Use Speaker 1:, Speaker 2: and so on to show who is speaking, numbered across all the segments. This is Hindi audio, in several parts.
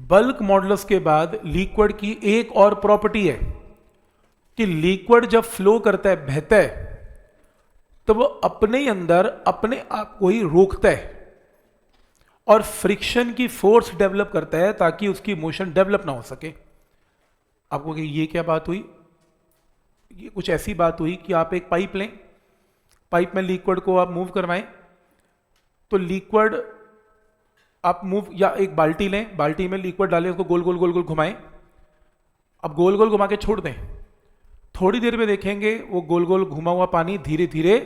Speaker 1: बल्क मॉडुलस के बाद लिक्विड की एक और प्रॉपर्टी है कि लिक्विड जब फ्लो करता है, बहता है, तो वो अपने ही अंदर अपने आप को ही रोकता है और फ्रिक्शन की फोर्स डेवलप करता है ताकि उसकी मोशन डेवलप ना हो सके। आपको ये क्या बात हुई? ये कुछ ऐसी बात हुई कि आप एक पाइप लें, पाइप में लिक्विड को आप मूव करवाएं, तो लिक्विड आप मूव, या एक बाल्टी लें, बाल्टी में लिक्विड डालें, उसको गोल गोल गोल गोल घुमाएं। अब गोल गोल घुमा के छोड़ दें, थोड़ी देर में देखेंगे वो गोल गोल घुमा हुआ पानी धीरे धीरे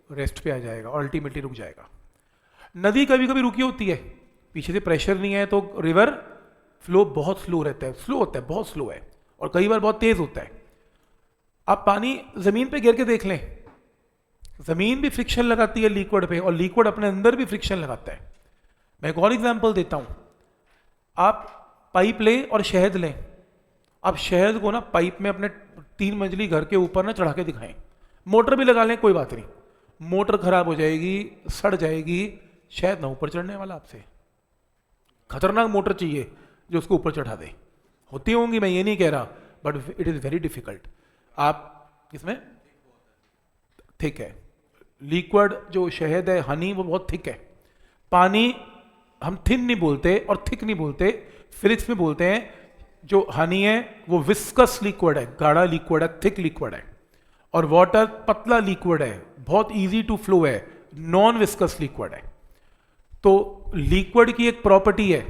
Speaker 1: रेस्ट पे आ जाएगा और अल्टीमेटली रुक जाएगा। नदी कभी कभी रुकी होती है, पीछे से प्रेशर नहीं है, तो रिवर फ्लो बहुत स्लो रहता है, स्लो होता है, बहुत स्लो है, और कई बार बहुत तेज होता है। आप पानी जमीन पे गिर के देख लें, जमीन भी फ्रिक्शन लगाती है लिक्विड पे, और लिक्विड अपने अंदर भी फ्रिक्शन लगाता है। मैं एक और एग्जांपल देता हूं, आप पाइप लें और शहद लें, आप शहद को ना पाइप में अपने 3 मंजिली घर के ऊपर ना चढ़ा के दिखाएं, मोटर भी लगा लें, कोई बात नहीं, मोटर खराब हो जाएगी, सड़ जाएगी, शहद ना ऊपर चढ़ने वाला आपसे। खतरनाक मोटर चाहिए जो उसको ऊपर चढ़ा दे, होती होंगी, मैं ये नहीं कह रहा, but it is very difficult. आप इसमें थिक है लिक्विड, जो शहद है, हनी, वो बहुत थिक है। पानी हम थिन नहीं बोलते और थिक नहीं बोलते, फिजिक्स में बोलते हैं जो हनी है वो विस्कस लिक्विड है, गाढ़ा लिक्विड है, थिक लिक्विड है, और वाटर पतला लिक्विड है, बहुत इजी टू फ्लो है, नॉन विस्कस लिक्विड है। तो लिक्विड की एक प्रॉपर्टी है,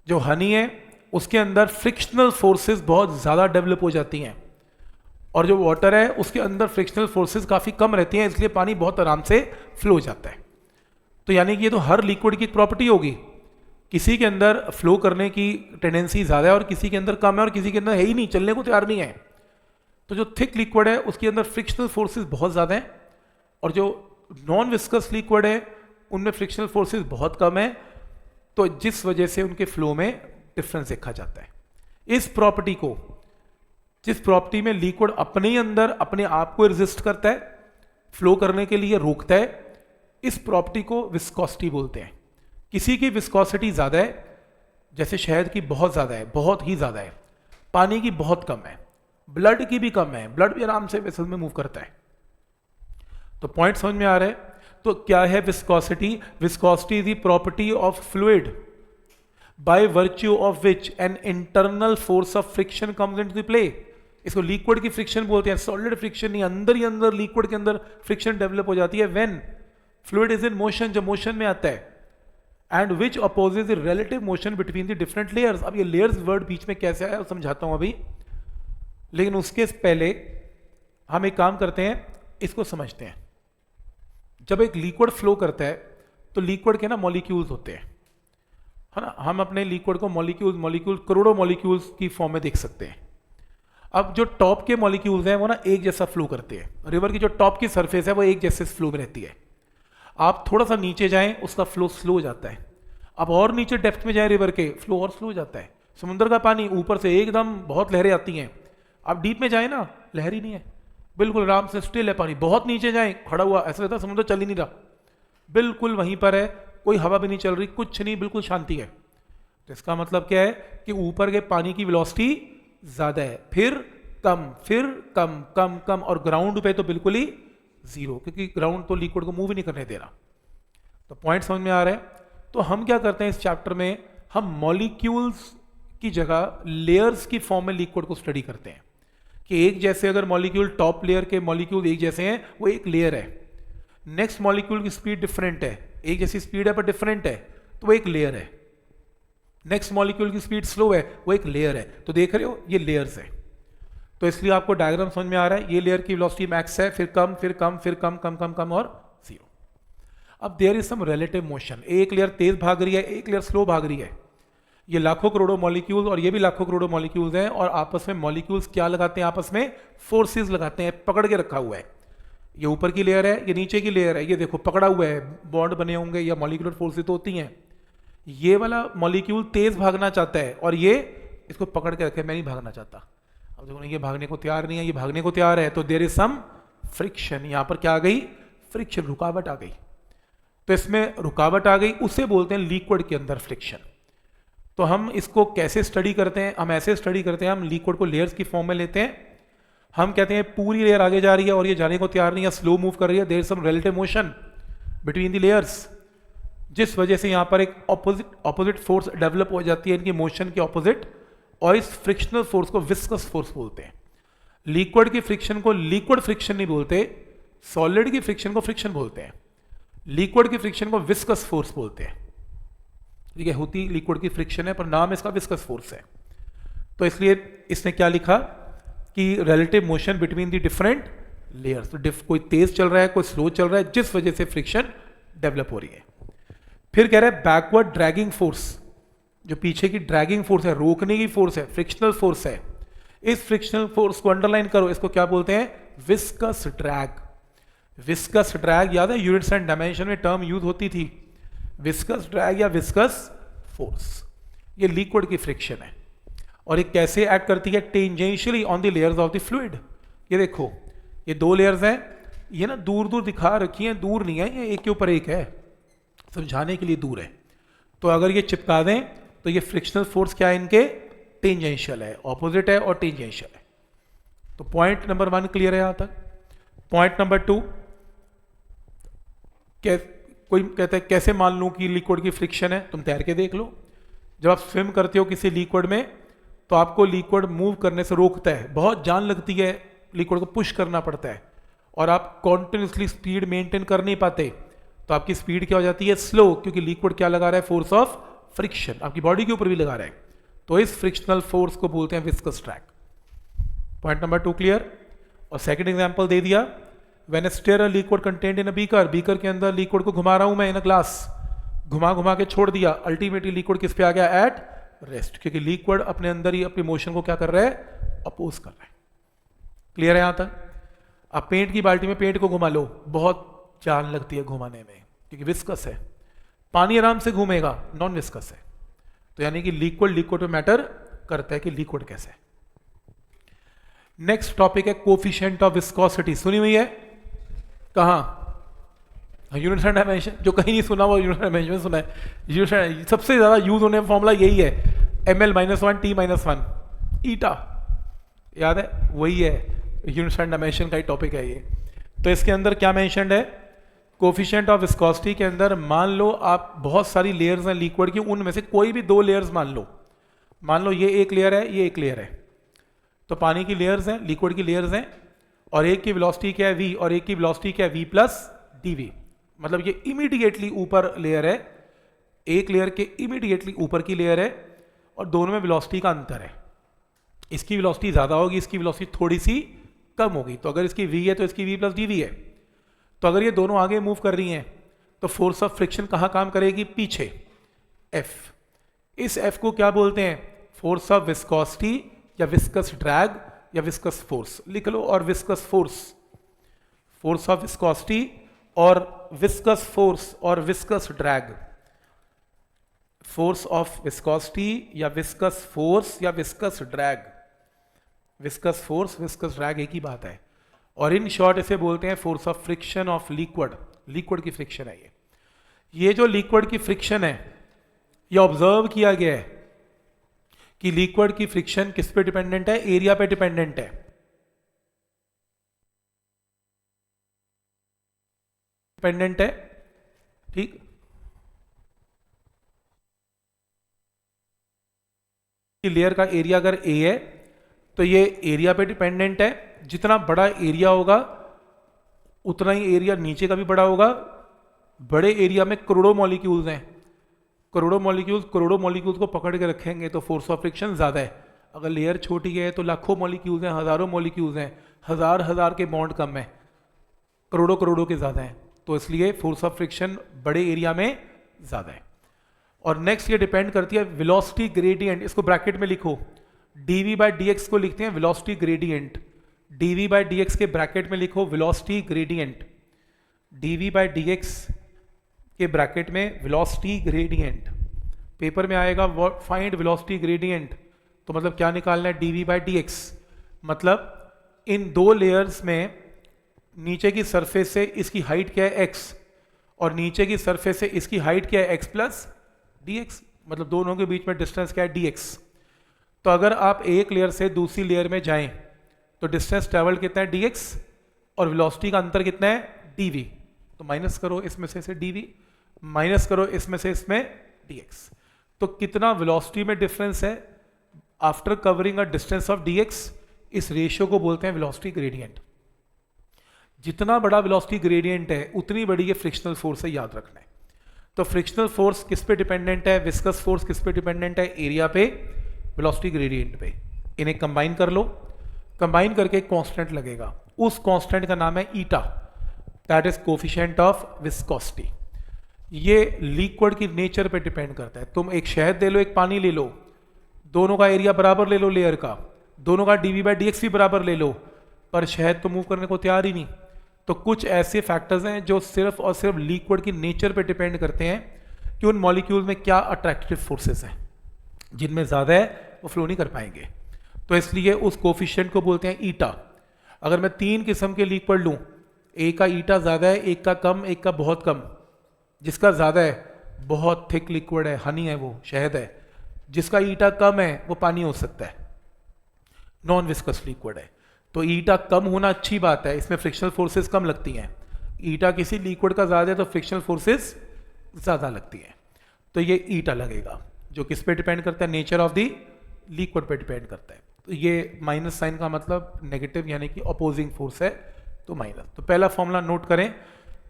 Speaker 1: जो हनी है उसके अंदर फ्रिक्शनल फोर्सेस बहुत ज्यादा डेवलप हो जाती हैं, और जो वाटर है उसके अंदर फ्रिक्शनल फोर्सेस काफी कम रहती हैं, इसलिए पानी बहुत आराम से फ्लो हो जाता है। तो यानी कि ये तो हर लिक्विड की प्रॉपर्टी होगी, किसी के अंदर फ्लो करने की टेंडेंसी ज्यादा है और किसी के अंदर कम है, और किसी के अंदर है ही नहीं, चलने को तैयार नहीं है। तो जो थिक लिक्विड है उसके अंदर फ्रिक्शनल फोर्सेस बहुत ज्यादा हैं, और जो नॉन विस्कस लिक्विड है उनमें फ्रिक्शनल फोर्सेस बहुत कम है, तो जिस वजह से उनके फ्लो में डिफरेंस देखा जाता है। इस प्रॉपर्टी को, जिस प्रॉपर्टी में लिक्विड अपने ही अंदर अपने आप को रेजिस्ट करता है, फ्लो करने के लिए रोकता है, इस प्रॉपर्टी को विस्कोसिटी बोलते हैं। किसी की विस्कोसिटी ज्यादा है, जैसे शहद की बहुत ज्यादा है, बहुत ही ज्यादा है, पानी की बहुत कम है, ब्लड की भी कम है, ब्लड भी आराम से वेसल में मूव करता है। तो पॉइंट समझ में आ रहा है? तो क्या है viscosity? Viscosity is the property of fluid by virtue of which an internal force of friction comes into the play. इसको लिक्विड की फ्रिक्शन बोलते हैं, सॉलिड फ्रिक्शन नहीं, अंदर ही अंदर लिक्विड के अंदर फ्रिक्शन डेवलप हो जाती है when fluid is in motion, जब मोशन में आता है, and which opposes the relative motion between the different layers. अब ये लेयर्स वर्ड बीच में कैसे आया समझाता हूं अभी, लेकिन उसके पहले हम एक काम करते हैं, इसको समझते हैं। जब एक लिक्विड फ्लो करता है तो लिक्विड के ना मॉलिक्यूल्स होते हैं, है ना, हम अपने लिक्विड को मॉलिक्यूल करोड़ों मॉलिक्यूल्स की फॉर्म में देख सकते हैं। अब जो टॉप के मॉलिक्यूल्स हैं वो ना एक जैसा फ्लो करते हैं, रिवर की जो टॉप की सरफेस है वो एक जैसे फ्लो में रहती है। आप थोड़ा सा नीचे जाएं उसका फ्लो स्लो हो जाता है, अब और नीचे डेप्थ में जाए रिवर के, फ्लो और स्लो हो जाता है। समुद्र का पानी ऊपर से एकदम बहुत लहरें आती हैं, आप डीप में जाए ना लहर ही नहीं है, बिल्कुल आराम से स्टिल है पानी। बहुत नीचे जाए खड़ा हुआ, ऐसा लगता है समुद्र चल ही नहीं रहा, बिल्कुल वहीं पर है, कोई हवा भी नहीं चल रही, कुछ नहीं, बिल्कुल शांति है। तो इसका मतलब क्या है कि ऊपर के पानी की वेलोसिटी ज्यादा है, फिर कम, फिर कम, कम कम, और ग्राउंड पे तो बिल्कुल ही जीरो, क्योंकि ग्राउंड तो लिक्विड को मूव ही नहीं करने दे रहा। तो पॉइंट समझ में आ रहा है? तो हम क्या करते हैं इस चैप्टर में, हम मॉलिक्यूल्स की जगह लेयर्स की फॉर्म में लिक्विड को स्टडी करते हैं कि एक जैसे अगर मॉलिक्यूल, टॉप लेयर के मॉलिक्यूल एक जैसे हैं, वो एक लेयर है, नेक्स्ट मॉलिक्यूल की स्पीड डिफरेंट है, एक जैसी स्पीड है पर डिफरेंट है, तो वो एक लेयर है। नेक्स्ट मॉलिक्यूल की स्पीड स्लो है, वो एक लेयर है। तो देख रहे हो ये लेयर्स है। तो इसलिए आपको डायग्राम समझ में आ रहा है, ये लेयर की वेलोसिटी मैक्स है, फिर कम, फिर कम, फिर कम, कम कम कम और जीरो। अब there is some relative motion, एक लेयर तेज भाग रही है, एक लेयर स्लो भाग रही है। ये लाखों करोड़ों मॉलिक्यूल्स और ये भी लाखों करोड़ों मॉलिक्यूल्स हैं, और आपस में मॉलिक्यूल्स क्या लगाते हैं, आपस में फोर्सेस लगाते हैं, पकड़ के रखा हुआ है। ये ऊपर की लेयर है, ये नीचे की लेयर है, ये देखो पकड़ा हुआ है, बॉन्ड बने होंगे या मॉलिक्यूलर फोर्सेस तो होती हैं। ये वाला मॉलिक्यूल तेज भागना चाहता है और ये इसको पकड़ के रखे, मैं नहीं भागना चाहता। अब देखो ये भागने को तैयार नहीं है, ये भागने को तैयार है, तो देयर इज सम फ्रिक्शन। यहां पर क्या आ गई? फ्रिक्शन, रुकावट आ गई। तो इसमें रुकावट आ गई, उसे बोलते हैं लिक्विड के अंदर फ्रिक्शन। तो हम इसको कैसे स्टडी करते हैं? हम ऐसे स्टडी करते हैं, हम लिक्विड को लेयर्स की फॉर्म में लेते हैं। हम कहते हैं पूरी लेयर आगे जा रही है और ये जाने को तैयार नहीं है, स्लो मूव कर रही है, there is some relative motion between the layers, जिस वजह से यहाँ पर एक ऑपोजिट फोर्स डेवलप हो जाती है इनकी मोशन के ऑपोजिट, और इस फ्रिक्शनल फोर्स को विस्कस फोर्स बोलते हैं। लिक्विड की फ्रिक्शन को लिक्विड फ्रिक्शन नहीं बोलते, सॉलिड की फ्रिक्शन को फ्रिक्शन बोलते हैं, लिक्विड की फ्रिक्शन को विस्कस फोर्स बोलते हैं। ठीक है, होती लिक्विड की फ्रिक्शन है पर नाम इसका विस्कस फोर्स है। तो इसलिए इसने क्या लिखा कि relative motion between the different layers, तो कोई तेज चल रहा है, कोई स्लो चल रहा है, जिस वजह से फ्रिक्शन डेवलप हो रही है। फिर कह रहा है बैकवर्ड ड्रैगिंग फोर्स, जो पीछे की ड्रैगिंग फोर्स है, रोकने की फोर्स है, फ्रिक्शनल फोर्स है। इस फ्रिक्शनल फोर्स को अंडरलाइन करो, इसको क्या बोलते हैं? Viscous drag. विस्कस ड्रैग याद है, यूनिट्स एंड डायमेंशन में टर्म यूज होती थी, विस्कस ड्रैग या विस्कस फोर्स। ये लिक्विड की फ्रिक्शन है और ये कैसे एक्ट करती है? Tangentially on the layers of the fluid. ये देखो, ये दो लेयर्स हैं, ये ना दूर दूर दिखा रखी हैं, दूर नहीं है, ये एक के ऊपर एक है, समझाने के लिए दूर है। तो अगर ये चिपका दें तो ये फ्रिक्शनल फोर्स क्या है इनके? टेंजेंशियल है, ऑपोजिट है और टेंजेंशियल है। तो पॉइंट नंबर 1 क्लियर है यहां तक। पॉइंट नंबर 2, कोई कहता है कैसे मान लूं कि लिक्विड की फ्रिक्शन है? तुम तैर के देख लो। जब आप स्विम करते हो किसी लिक्विड में तो आपको लिक्विड मूव करने से रोकता है, बहुत जान लगती है, लिक्विड को पुश करना पड़ता है और आप कॉन्टिन्यूसली स्पीड मेंटेन कर नहीं पाते, तो आपकी स्पीड क्या हो जाती है? स्लो, क्योंकि लिक्विड क्या लगा रहा है? फोर्स ऑफ फ्रिक्शन, आपकी बॉडी के ऊपर भी लगा रहा है। तो इस फ्रिक्शनल फोर्स को बोलते हैं viscous drag. Point number 2 clear. और सेकंड एग्जांपल दे दिया, when I stir a liquid content in a beaker, beaker के अंदर लिक्विड को घुमा रहा हूं मैं इन अ ग्लास, घुमा घुमा के छोड़ दिया, अल्टीमेटली लिक्विड किस पे आ गया? एट रेस्ट, क्योंकि लिक्विड अपने अंदर ही अपनी मोशन को क्या कर रहा है? अपोज कर रहा है। क्लियर है यहां तक? अब पेंट की बाल्टी में पेंट को घुमा लो, बहुत जान लगती है घुमाने में, क्योंकि विस्कस है। पानी आराम से घूमेगा, नॉन विस्कस है। तो यानी कि लिक्विड पे मैटर करता है कि लिक्विड कैसे है। नेक्स्ट टॉपिक है कोफिशिएंट ऑफ विस्कोसिटी। सुनी हुई है? कहां? Units and dimension. जो कहीं नहीं सुना वो यूनिट्स एंड डायमेंशन में सुना है। सबसे ज्यादा यूज होने फॉर्मूला यही है, ml-1 t-1 ईटा, याद है? वही है, यूनिट्स एंड डायमेंशन का ही टॉपिक है ये। तो इसके अंदर क्या मेंशन्ड है? कोफिशिएंट ऑफ विस्कोसिटी के अंदर मान लो आप बहुत सारी लेयर्स हैं लिक्विड की, उनमें से कोई भी 2 लेयर्स मान लो ये एक लेयर है, ये एक लेयर है। तो पानी की लेयर्स हैं, लिक्विड की लेयर्स हैं, और एक की वेलोसिटी क्या है? v, और एक की वेलोसिटी क्या है? v plus dv। मतलब ये इमीडिएटली ऊपर लेयर है, एक लेयर के इमीडिएटली ऊपर की लेयर है, और दोनों में वेलोसिटी का अंतर है। इसकी वेलोसिटी ज्यादा होगी, इसकी वेलोसिटी थोड़ी सी कम होगी। तो अगर इसकी v है तो इसकी v प्लस dv है। तो अगर ये दोनों आगे मूव कर रही हैं तो फोर्स ऑफ फ्रिक्शन कहां काम करेगी? पीछे, F। इस F को क्या बोलते हैं? फोर्स ऑफ विस्कोसिटी या विस्कस ड्रैग या विस्कस फोर्स। लिख लो, और viscous force, force of viscosity और विस्कस फोर्स और viscous drag. Force of viscosity या विस्कस फोर्स या viscous drag. Viscous force, viscous drag एक ही बात है। और इन शॉर्ट इसे बोलते हैं force of friction of liquid. Liquid की फ्रिक्शन है ये जो लिक्विड की फ्रिक्शन है, ये ऑब्जर्व किया गया है कि लिक्विड की फ्रिक्शन किस पे डिपेंडेंट है? एरिया पे डिपेंडेंट है। डिपेंडेंट है, ठीक। लेयर का एरिया अगर A है तो ये एरिया पे डिपेंडेंट है। जितना बड़ा एरिया होगा उतना ही एरिया नीचे का भी बड़ा होगा। बड़े एरिया में करोड़ों मॉलिक्यूल्स हैं, करोड़ों मॉलिक्यूल्स को पकड़ के रखेंगे तो फोर्स ऑफ फ्रिक्शन ज्यादा है। अगर लेयर छोटी है तो लाखों मॉलिक्यूल्स हैं, हजारों मॉलिक्यूल्स हैं, हजार के बॉन्ड कम है, करोड़ों के ज्यादा हैं, तो इसलिए फोर्स ऑफ फ्रिक्शन बड़े एरिया में ज्यादा है। और नेक्स्ट ये डिपेंड करती है वेलोसिटी ग्रेडियंट। इसको ब्रैकेट में लिखो, dv/dx को लिखते हैं वेलोसिटी ग्रेडियंट। dv/dx के ब्रैकेट में लिखो वेलोसिटी ग्रेडियंट। dv/dx के ब्रैकेट में वेलोसिटी ग्रेडियंट। पेपर में आएगा फाइंड वेलोसिटी ग्रेडियंट, तो मतलब क्या निकालना है? dv/dx। मतलब इन 2 लेयर्स में नीचे की सरफेस से इसकी हाइट क्या है? x, और नीचे की सरफेस से इसकी हाइट क्या है? x plus dx। मतलब दोनों के बीच में डिस्टेंस क्या है, dx। तो अगर आप एक लेयर से दूसरी लेयर में जाएं तो डिस्टेंस ट्रेवल कितना है, dx, और वेलोसिटी का अंतर कितना है, dv। तो माइनस करो इसमें से dv, माइनस करो इसमें से इसमें dx। तो कितना वेलोसिटी में डिफरेंस है after covering a distance of dx, इस रेशियो को बोलते हैं वेलोसिटी ग्रेडियंट। जितना बड़ा वेलोसिटी ग्रेडियंट है उतनी बड़ी ये फ्रिक्शनल फोर्स है, याद रखना है। तो फ्रिक्शनल फोर्स किस पे डिपेंडेंट है, विस्कस फोर्स किस पे डिपेंडेंट है, एरिया पे, वेलोसिटी ग्रेडियंट पे। इन्हें कंबाइन कर लो, कंबाइन करके एक कांस्टेंट लगेगा, उस कांस्टेंट का नाम है eta, that is coefficient of viscosity. ये लिक्विड की नेचर पे डिपेंड करता है। तुम एक शहद ले लो, एक पानी ले लो, दोनों का एरिया बराबर ले लो लेयर का, दोनों का dv/dx भी बराबर ले लो, पर शहद तो मूव करने को तैयार ही नहीं। तो कुछ ऐसे फैक्टर्स हैं जो सिर्फ और सिर्फ लिक्विड की नेचर पे डिपेंड करते हैं कि उन मॉलिक्यूल में क्या अट्रैक्टिव फोर्सेस हैं, जिनमें ज़्यादा है वो फ्लो नहीं कर पाएंगे। तो इसलिए उस कोफिशिएंट को बोलते हैं ईटा। अगर मैं 3 किस्म के लिक्विड लूँ, एक का ईटा ज़्यादा है, एक का कम, एक का बहुत कम। जिसका ज़्यादा है बहुत थिक लिक्विड है, हनी है, वो शहद है। जिसका ईटा कम है वो पानी हो सकता है, नॉन विस्कस लिक्विड है। तो ईटा कम होना अच्छी बात है, इसमें फ्रिक्शनल फोर्सेस कम लगती हैं। ईटा किसी लिक्विड का ज़्यादा है तो फ्रिक्शनल फोर्सेस ज़्यादा लगती हैं। तो ये ईटा लगेगा, जो किस पे डिपेंड करता है, नेचर ऑफ द लिक्विड पे डिपेंड करता है। तो ये माइनस साइन का मतलब नेगेटिव यानी कि अपोजिंग फोर्स है, तो माइनस। तो पहला फॉर्मूला नोट करें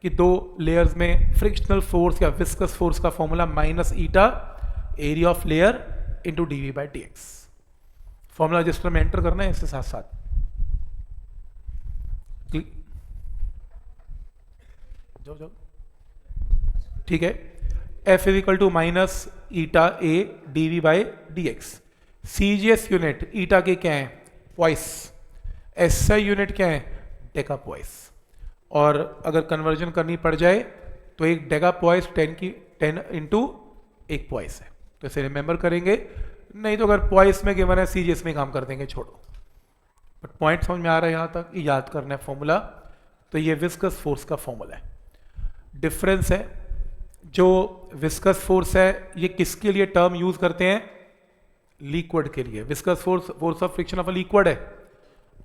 Speaker 1: कि 2 लेयर्स में फ्रिक्शनल फोर्स या विस्कस फोर्स का formula minus eta area of layer into dv/dx। Formula register में एंटर करना है इसके साथ साथ। जाओ ठीक है। F is equal to minus eta A dv/dx। CGS unit eta के क्या है, पॉइस। SI यूनिट क्या है, डेका पॉइस। और अगर कन्वर्जन करनी पड़ जाए तो एक डेका पॉइस 10 इंटू 1 पॉइस है, तो इसे रिमेंबर करेंगे। नहीं तो अगर पॉइस में गिवन है CGS में काम कर देंगे, छोड़ो। बट पॉइंट समझ में आ रहा है यहाँ तक, याद करना है फॉर्मूला। तो ये विस्कस फोर्स का फॉर्मूला है। डिफरेंस है, जो विस्कस फोर्स है ये किसके लिए टर्म यूज करते हैं, लिक्विड के लिए। Viscous force force of friction of a liquid है,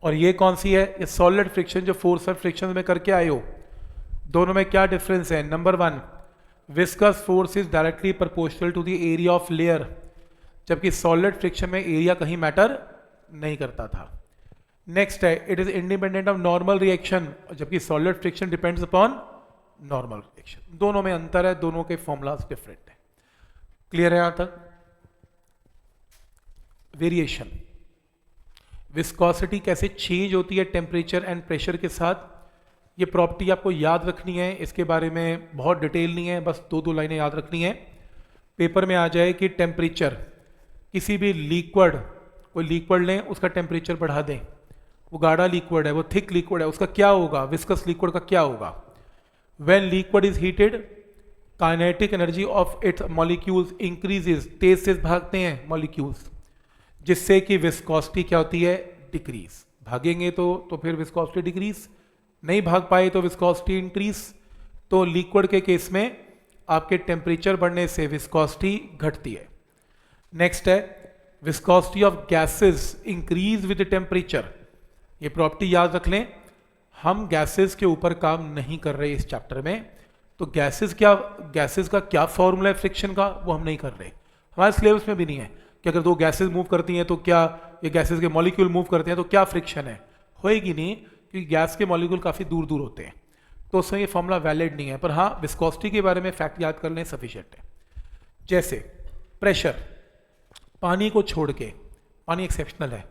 Speaker 1: और ये कौन सी है, ये सॉलिड फ्रिक्शन जो फोर्स ऑफ फ्रिक्शन में करके आए हो। दोनों में क्या डिफरेंस है, number 1, viscous force is directly proportional to the area of layer, जबकि सॉलिड फ्रिक्शन में एरिया कहीं मैटर नहीं करता था। नेक्स्ट है, it is independent of normal reaction, जबकि solid friction depends upon normal reaction. दोनों में अंतर है, दोनों के फॉर्मूलाज डिफरेंट है। क्लियर है यहां तक। वेरिएशन, विस्कोसिटी कैसे चेंज होती है टेम्परेचर एंड प्रेशर के साथ, ये प्रॉपर्टी आपको याद रखनी है। इसके बारे में बहुत डिटेल नहीं है, बस 2 लाइनें याद रखनी है। पेपर में आ जाए कि टेम्परेचर, किसी भी लिक्विड, कोई लिक्विड लें, उसका टेम्परेचर बढ़ा दें, वो गाढ़ा लिक्विड है, वो थिक लिक्विड है, उसका क्या होगा, विस्कस लिक्विड का क्या होगा। When liquid is heated, kinetic energy of its molecules increases, तेज से भागते हैं मॉलिक्यूल्स, जिससे कि विस्कोसिटी क्या होती है, डिक्रीज। भागेंगे तो फिर विस्कोसिटी डिक्रीज, नहीं भाग पाए तो विस्कोसिटी इंक्रीज। तो लिक्विड के केस में आपके टेम्परेचर बढ़ने से विस्कोसिटी घटती है। नेक्स्ट है, viscosity of gases increase with temperature. ये प्रॉपर्टी याद रख लें। हम गैसेस के ऊपर काम नहीं कर रहे इस चैप्टर में, तो गैसेस का क्या फॉर्मूला है फ्रिक्शन का, वो हम नहीं कर रहे। हमारे सिलेबस में भी नहीं है कि अगर 2 गैसेस मूव करती हैं तो क्या, ये गैसेस के मॉलिक्यूल मूव करते हैं तो क्या फ्रिक्शन है, होएगी नहीं, क्योंकि गैस के मॉलिक्यूल काफ़ी दूर दूर होते हैं, तो उसमें ये फॉर्मूला वैलिड नहीं है। पर हाँ, विस्कोसिटी के बारे में फैक्ट याद कर लें, सफिशिएंट है। जैसे प्रेशर, पानी को छोड़ के, पानी एक्सेप्शनल है,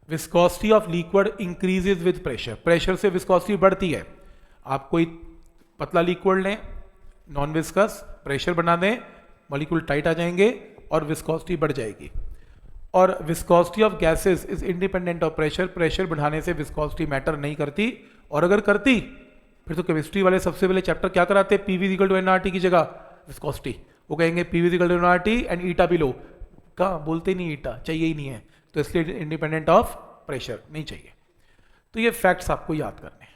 Speaker 1: viscosity of liquid increases with pressure, pressure से विस्कोसिटी बढ़ती है। आप कोई पतला लिक्विड लें, नॉन विस्कस, प्रेशर बना दें, मॉलिक्यूल टाइट आ जाएंगे और विस्कोसिटी बढ़ जाएगी। और viscosity of gases is independent of pressure, pressure बढ़ाने से विस्कोसिटी मैटर नहीं करती। और अगर करती फिर तो केमिस्ट्री वाले सबसे पहले चैप्टर क्या कराते, PV इक्वल टू nRT की जगह विस्कोसिटी। वो कहेंगे PV equal to nRT and eta भी लो, कहाँ बोलते नहीं, ईटा चाहिए ही नहीं है, तो इसलिए इंडिपेंडेंट ऑफ प्रेशर नहीं चाहिए। तो ये फैक्ट्स आपको याद करने हैं।